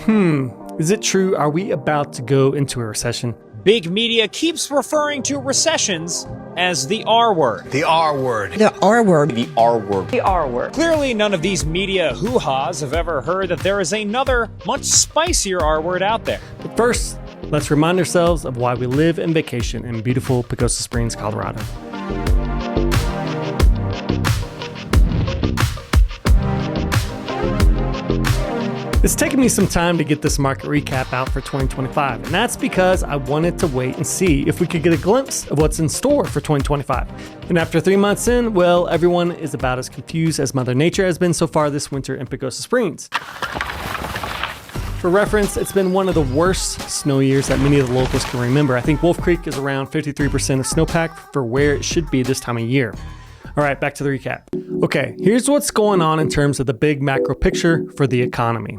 Is it true? Are we about to go into a recession? Big media keeps referring to recessions as the R word. The R word. The R word. The R word. The R word. Clearly, none of these media hoo-has have ever heard that there is another, much spicier R word out there. But first, let's remind ourselves of why we live and vacation in beautiful Pagosa Springs, Colorado. It's taken me some time to get this market recap out for 2025, and that's because I wanted to wait and see if we could get a glimpse of what's in store for 2025. And after 3 months in, well, everyone is about as confused as Mother Nature has been so far this winter in Pagosa Springs. For reference, it's been one of the worst snow years that many of the locals can remember. I think Wolf Creek is around 53% of snowpack for where it should be this time of year. All right, back to the recap. Okay, here's what's going on in terms of the big macro picture for the economy.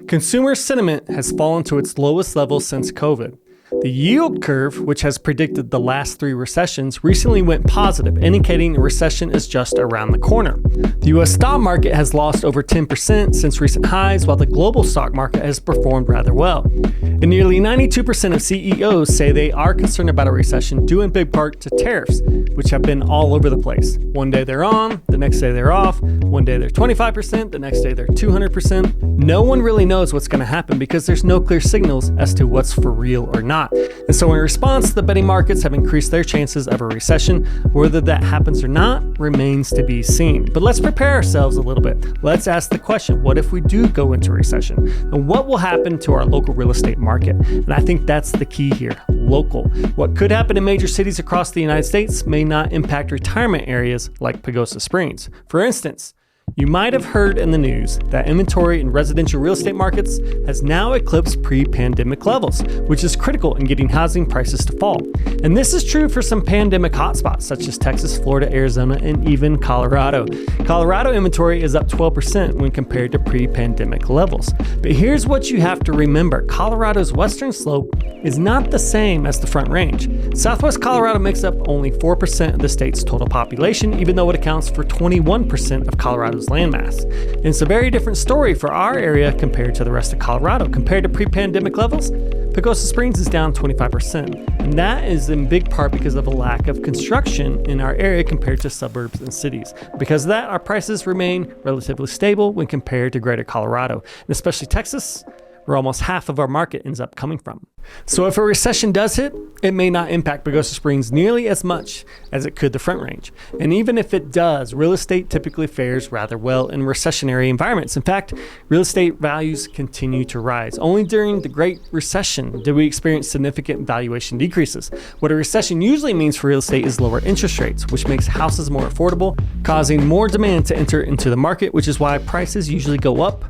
Consumer sentiment has fallen to its lowest level since COVID. The yield curve, which has predicted the last 3 recessions, recently went positive, indicating a recession is just around the corner. The US stock market has lost over 10% since recent highs, while the global stock market has performed rather well. And nearly 92% of CEOs say they are concerned about a recession due in big part to tariffs, which have been all over the place. One day they're on, the next day they're off, one day they're 25%, the next day they're 200%. No one really knows what's going to happen because there's no clear signals as to what's for real or not. And so in response, the betting markets have increased their chances of a recession. Whether that happens or not remains to be seen. But let's prepare ourselves a little bit. Let's ask the question, what if we do go into recession? And what will happen to our local real estate market? And I think that's the key here, local. What could happen in major cities across the United States may not impact retirement areas like Pagosa Springs. For instance, you might have heard in the news that inventory in residential real estate markets has now eclipsed pre-pandemic levels, which is critical in getting housing prices to fall. And this is true for some pandemic hotspots such as Texas, Florida, Arizona, and even Colorado. Colorado inventory is up 12% when compared to pre-pandemic levels. But here's what you have to remember. Colorado's western slope is not the same as the Front Range. Southwest Colorado makes up only 4% of the state's total population, even though it accounts for 21% of Colorado's landmass. And it's a very different story for our area compared to the rest of Colorado. Compared to pre-pandemic levels, Pagosa Springs is down 25%. And that is in big part because of a lack of construction in our area compared to suburbs and cities. Because of that, our prices remain relatively stable when compared to greater Colorado, and especially Texas, where almost half of our market ends up coming from. So if a recession does hit, it may not impact Pagosa Springs nearly as much as it could the Front Range. And even if it does, real estate typically fares rather well in recessionary environments. In fact, real estate values continue to rise. Only during the Great Recession did we experience significant valuation decreases. What a recession usually means for real estate is lower interest rates, which makes houses more affordable, causing more demand to enter into the market, which is why prices usually go up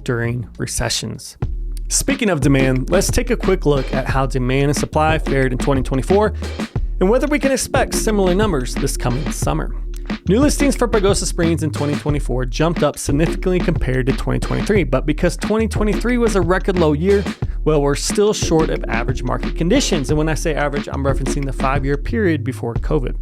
during recessions. Speaking of demand, let's take a quick look at how demand and supply fared in 2024 and whether we can expect similar numbers this coming summer. New listings for Pagosa Springs in 2024 jumped up significantly compared to 2023, but because 2023 was a record low year, well, we're still short of average market conditions. And when I say average, I'm referencing the 5-year period before COVID.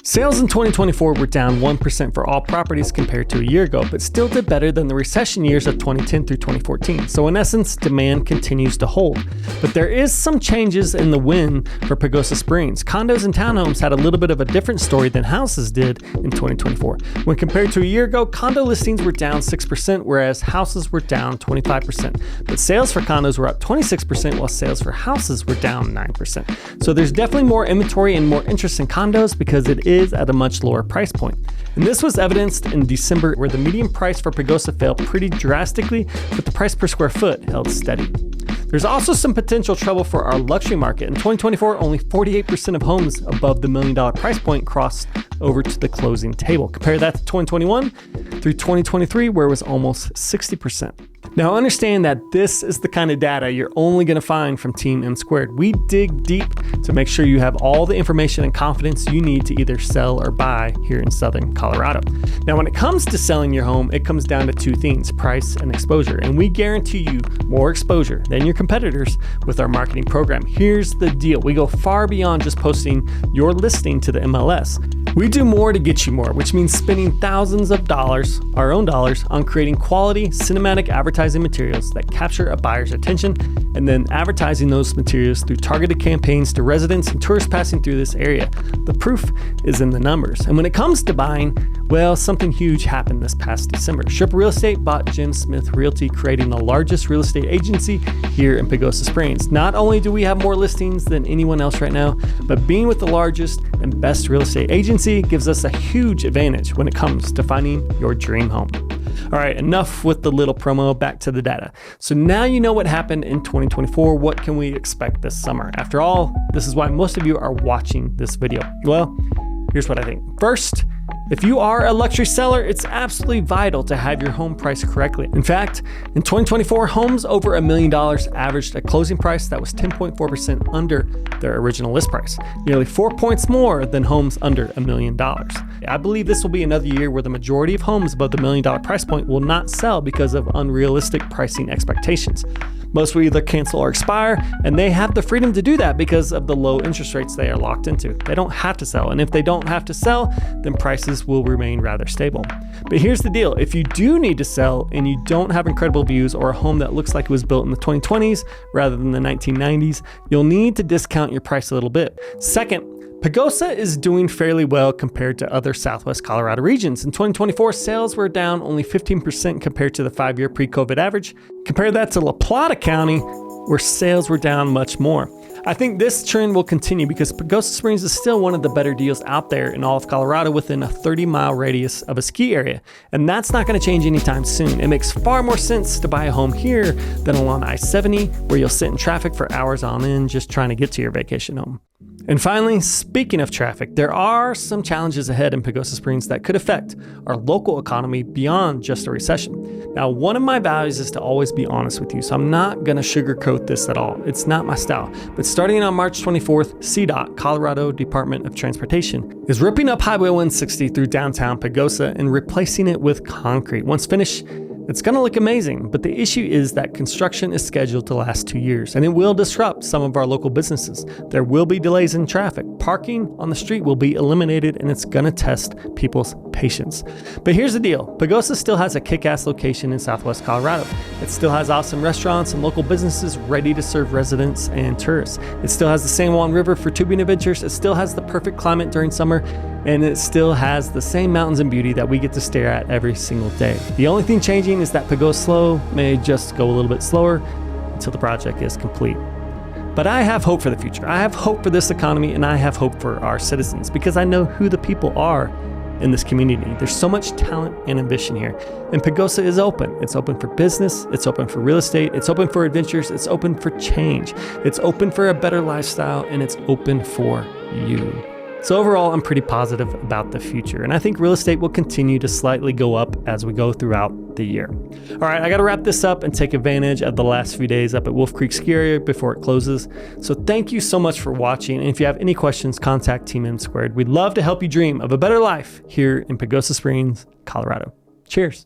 Sales in 2024 were down 1% for all properties compared to a year ago, but still did better than the recession years of 2010 through 2014. So in essence, demand continues to hold. But there is some changes in the wind for Pagosa Springs. Condos and townhomes had a little bit of a different story than houses did in 2024. When compared to a year ago, condo listings were down 6%, whereas houses were down 25%. But sales for condos were up 26%, while sales for houses were down 9%. So there's definitely more inventory and more interest in condos because it is at a much lower price point. And this was evidenced in December, where the median price for Pagosa fell pretty drastically, but the price per square foot held steady. There's also some potential trouble for our luxury market. In 2024, only 48% of homes above the $1 million price point crossed over to the closing table. Compare that to 2021 through 2023, where it was almost 60%. Now understand that this is the kind of data you're only going to find from Team M Squared. We dig deep to make sure you have all the information and confidence you need to either sell or buy here in Southern Colorado. Now when it comes to selling your home, it comes down to 2 things, price and exposure. And we guarantee you more exposure than your competitors with our marketing program. Here's the deal. We go far beyond just posting your listing to the MLS. We do more to get you more, which means spending thousands of dollars, our own dollars, on creating quality cinematic advertising advertising materials that capture a buyer's attention and then advertising those materials through targeted campaigns to residents and tourists passing through this area. The proof is in the numbers. And when it comes to buying, well, something huge happened this past December. Sherpa Real Estate bought Jim Smith Realty, creating the largest real estate agency here in Pagosa Springs. Not only do we have more listings than anyone else right now, but being with the largest and best real estate agency gives us a huge advantage when it comes to finding your dream home. All right, enough with the little promo, back to the data. So now you know what happened in 2024. What can we expect this summer? After all, this is why most of you are watching this video. Well, here's what I think. First, if you are a luxury seller, it's absolutely vital to have your home priced correctly. In fact, in 2024, homes over $1 million averaged a closing price that was 10.4% under their original list price, nearly 4 points more than homes under $1 million. I believe this will be another year where the majority of homes above the $1 million price point will not sell because of unrealistic pricing expectations. Most will either cancel or expire, and they have the freedom to do that because of the low interest rates they are locked into. They don't have to sell, and if they don't have to sell, then prices will remain rather stable. But here's the deal. If you do need to sell and you don't have incredible views or a home that looks like it was built in the 2020s rather than the 1990s, you'll need to discount your price a little bit. Second, Pagosa is doing fairly well compared to other Southwest Colorado regions. In 2024, sales were down only 15% compared to the 5-year pre-COVID average. Compare that to La Plata County, where sales were down much more. I think this trend will continue because Pagosa Springs is still one of the better deals out there in all of Colorado within a 30-mile radius of a ski area. And that's not going to change anytime soon. It makes far more sense to buy a home here than along I-70, where you'll sit in traffic for hours on end just trying to get to your vacation home. And finally, speaking of traffic, there are some challenges ahead in Pagosa Springs that could affect our local economy beyond just a recession. Now, one of my values is to always be honest with you, so I'm not going to sugarcoat this at all. It's not my style. But starting on March 24th, CDOT, Colorado Department of Transportation, is ripping up Highway 160 through downtown Pagosa and replacing it with concrete. Once finished, it's going to look amazing, but the issue is that construction is scheduled to last 2 years, and it will disrupt some of our local businesses. There will be delays in traffic. Parking on the street will be eliminated, and it's going to test people's patience. But here's the deal. Pagosa still has a kick-ass location in Southwest Colorado. It still has awesome restaurants and local businesses ready to serve residents and tourists. It still has the San Juan River for tubing adventures. It still has the perfect climate during summer, and it still has the same mountains and beauty that we get to stare at every single day. The only thing changing is that Pagosa may just go a little bit slower until the project is complete. But I have hope for the future. I have hope for this economy, and I have hope for our citizens because I know who the people are in this community. There's so much talent and ambition here. And Pagosa is open. It's open for business. It's open for real estate. It's open for adventures. It's open for change. It's open for a better lifestyle, and it's open for you. So overall, I'm pretty positive about the future, and I think real estate will continue to slightly go up as we go throughout the year. All right, I got to wrap this up and take advantage of the last few days up at Wolf Creek Ski Area before it closes. So thank you so much for watching, and if you have any questions, contact Team M Squared. We'd love to help you dream of a better life here in Pagosa Springs, Colorado. Cheers.